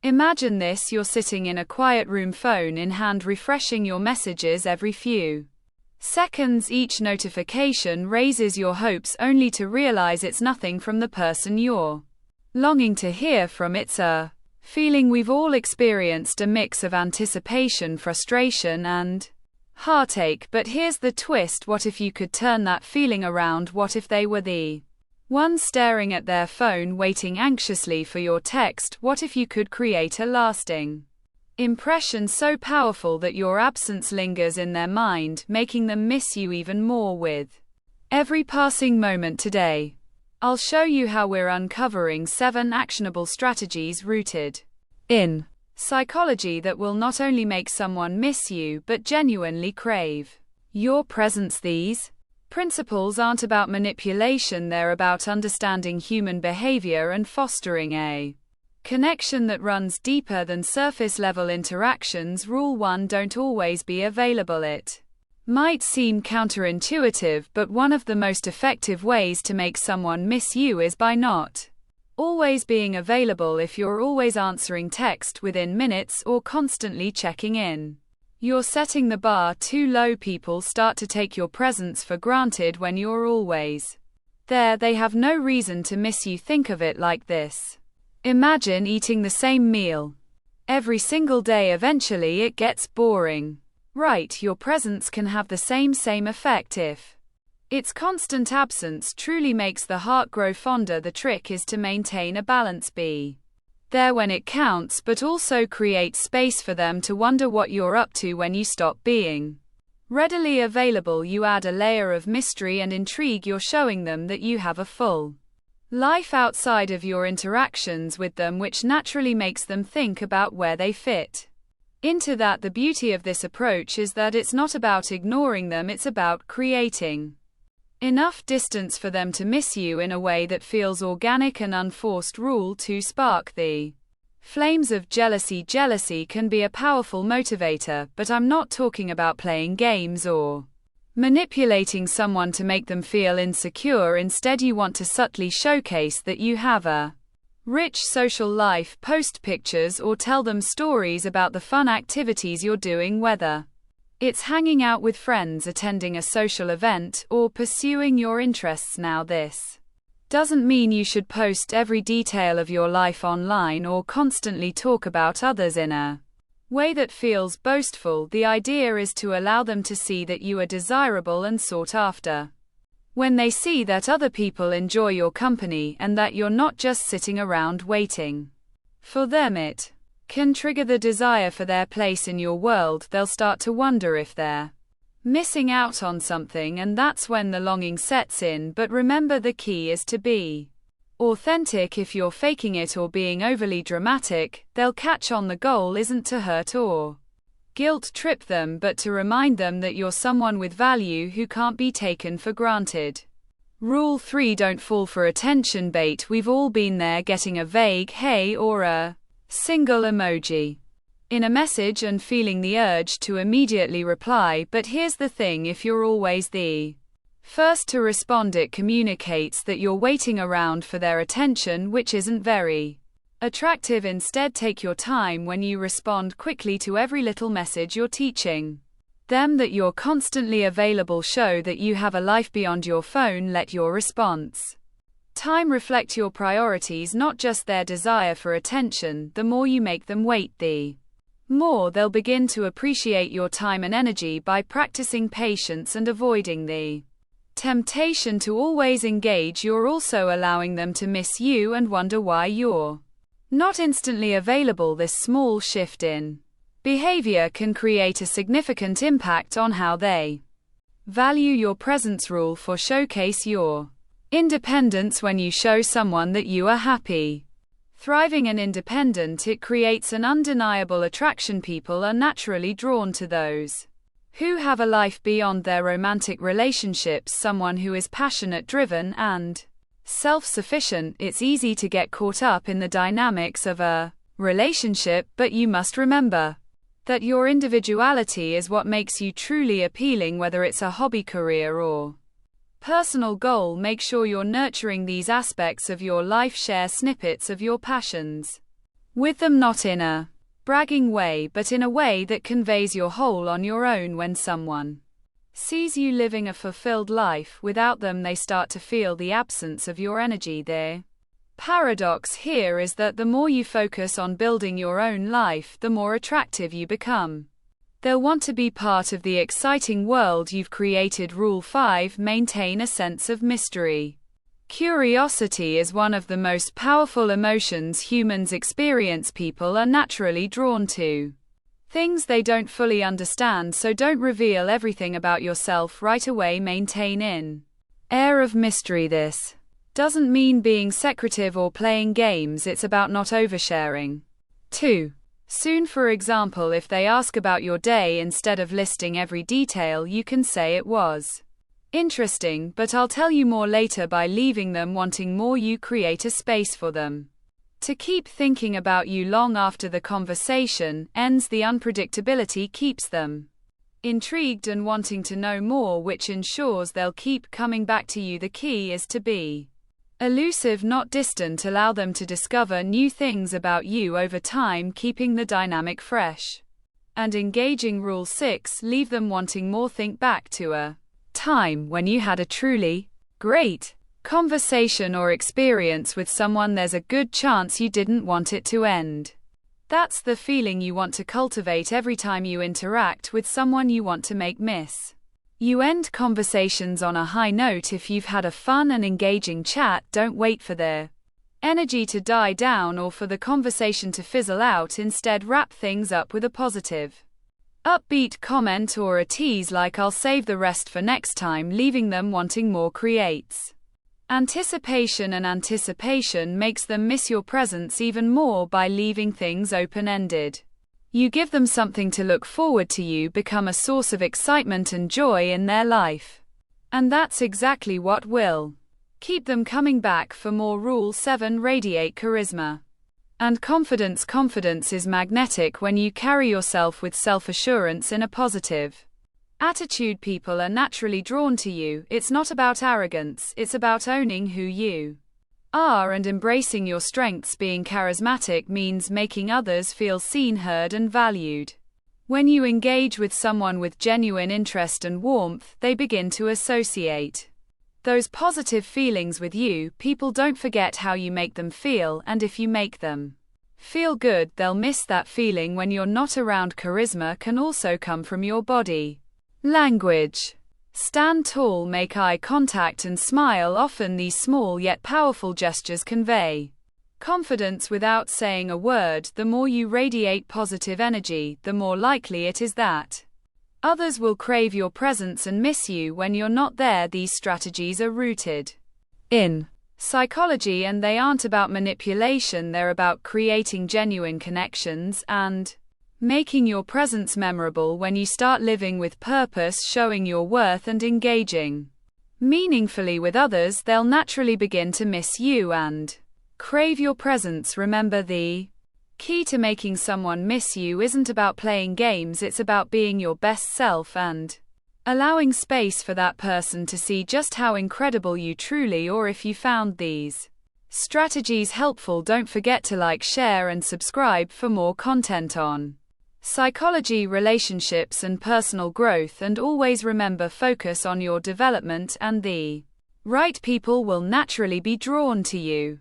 Imagine this: you're sitting in a quiet room, phone in hand, refreshing your messages every few seconds. Each notification raises your hopes, only to realize it's nothing from the person you're longing to hear from. It's a feeling we've all experienced, a mix of anticipation, frustration, and heartache. But here's the twist: what if you could turn that feeling around? What if they were the one staring at their phone, waiting anxiously for your text? What if you could create a lasting impression so powerful that your absence lingers in their mind, making them miss you even more with every passing moment? Today, I'll show you how we're uncovering 7 actionable strategies rooted in psychology that will not only make someone miss you, but genuinely crave your presence. These principles aren't about manipulation, they're about understanding human behavior and fostering a connection that runs deeper than surface level interactions. Rule 1: don't always be available. It might seem counterintuitive, but one of the most effective ways to make someone miss you is by not always being available. If you're always answering text within minutes or constantly checking in, you're setting the bar too low. People start to take your presence for granted when you're always there. They have no reason to miss you. Think of it like this: imagine eating the same meal every single day. Eventually it gets boring, right? Your presence can have the same effect if its constant absence truly makes the heart grow fonder. The trick is to maintain a balance. Be there when it counts, but also create space for them to wonder what you're up to. When you stop being readily available, you add a layer of mystery and intrigue. You're showing them that you have a full life outside of your interactions with them, which naturally makes them think about where they fit into that. The beauty of this approach is that it's not about ignoring them, it's about creating enough distance for them to miss you in a way that feels organic and unforced. Rule 2: spark the flames of jealousy. Jealousy can be a powerful motivator, but I'm not talking about playing games or manipulating someone to make them feel insecure. Instead, you want to subtly showcase that you have a rich social life. Post pictures or tell them stories about the fun activities you're doing, whether it's hanging out with friends, attending a social event, or pursuing your interests. Now, this doesn't mean you should post every detail of your life online or constantly talk about others in a way that feels boastful. The idea is to allow them to see that you are desirable and sought after. When they see that other people enjoy your company and that you're not just sitting around waiting for them, it can trigger the desire for their place in your world. They'll start to wonder if they're missing out on something, and that's when the longing sets in. But remember, the key is to be authentic. If you're faking it or being overly dramatic, they'll catch on. The goal isn't to hurt or guilt trip them, but to remind them that you're someone with value who can't be taken for granted. Rule 3: don't fall for attention bait. We've all been there, getting a vague "hey" or a single emoji in a message and feeling the urge to immediately reply. But here's the thing: if you're always the first to respond, it communicates that you're waiting around for their attention, which isn't very attractive. Instead, take your time when you respond quickly to every little message. You're teaching them that you're constantly available. Show that you have a life beyond your phone. Let your response time reflect your priorities, not just their desire for attention. The more you make them wait, the more they'll begin to appreciate your time and energy. By practicing patience and avoiding the temptation to always engage, you're also allowing them to miss you and wonder why you're not instantly available. This small shift in behavior can create a significant impact on how they value your presence. Rule 4: showcase your independence. When you show someone that you are happy, thriving, and independent, it creates an undeniable attraction. People are naturally drawn to those who have a life beyond their romantic relationships, someone who is passionate, driven, and self-sufficient. It's easy to get caught up in the dynamics of a relationship, but you must remember that your individuality is what makes you truly appealing. Whether it's a hobby, career, or personal goal, make sure you're nurturing these aspects of your life. Share snippets of your passions with them, not in a bragging way, but in a way that conveys you're whole on your own. When someone sees you living a fulfilled life without them, they start to feel the absence of your energy. The paradox here is that the more you focus on building your own life, the more attractive you become. They'll want to be part of the exciting world you've created. Rule 5: maintain a sense of mystery. Curiosity is one of the most powerful emotions humans experience. People are naturally drawn to things they don't fully understand, so don't reveal everything about yourself right away. Maintain an air of mystery. This doesn't mean being secretive or playing games, it's about not oversharing too soon. For example, if they ask about your day, instead of listing every detail, you can say, "It was interesting, but I'll tell you more later." By leaving them wanting more, you create a space for them to keep thinking about you long after the conversation ends. The unpredictability keeps them intrigued and wanting to know more, which ensures they'll keep coming back to you. The key is to be elusive, not distant. Allow them to discover new things about you over time, keeping the dynamic fresh and engaging. Rule 6: leave them wanting more. Think back to a time when you had a truly great conversation or experience with someone. There's a good chance you didn't want it to end. That's the feeling you want to cultivate every time you interact with someone you want to make miss. You end conversations on a high note. If you've had a fun and engaging chat, don't wait for their energy to die down or for the conversation to fizzle out. Instead, wrap things up with a positive, upbeat comment or a tease like, "I'll save the rest for next time." Leaving them wanting more creates anticipation, and anticipation makes them miss your presence even more. By leaving things open-ended, you give them something to look forward to. You become a source of excitement and joy in their life. And that's exactly what will keep them coming back for more. Rule 7: radiate charisma and confidence. Confidence is magnetic. When you carry yourself with self-assurance in a positive attitude, people are naturally drawn to you. It's not about arrogance, it's about owning who you are and embracing your strengths. Being charismatic means making others feel seen, heard, and valued. When you engage with someone with genuine interest and warmth, they begin to associate those positive feelings with you. People don't forget how you make them feel, and if you make them feel good, they'll miss that feeling when you're not around. Charisma can also come from your body language. Stand tall, make eye contact, and smile. Often these small yet powerful gestures convey confidence without saying a word. The more you radiate positive energy, the more likely it is that others will crave your presence and miss you when you're not there. These strategies are rooted in psychology, and they aren't about manipulation. They're about creating genuine connections and making your presence memorable. When you start living with purpose, showing your worth, and engaging meaningfully with others, they'll naturally begin to miss you and crave your presence. Remember, the key to making someone miss you isn't about playing games, it's about being your best self and allowing space for that person to see just how incredible you truly are. If you found these strategies helpful, don't forget to like, share, and subscribe for more content on psychology, relationships, and personal growth. And always remember, focus on your development and the right people will naturally be drawn to you.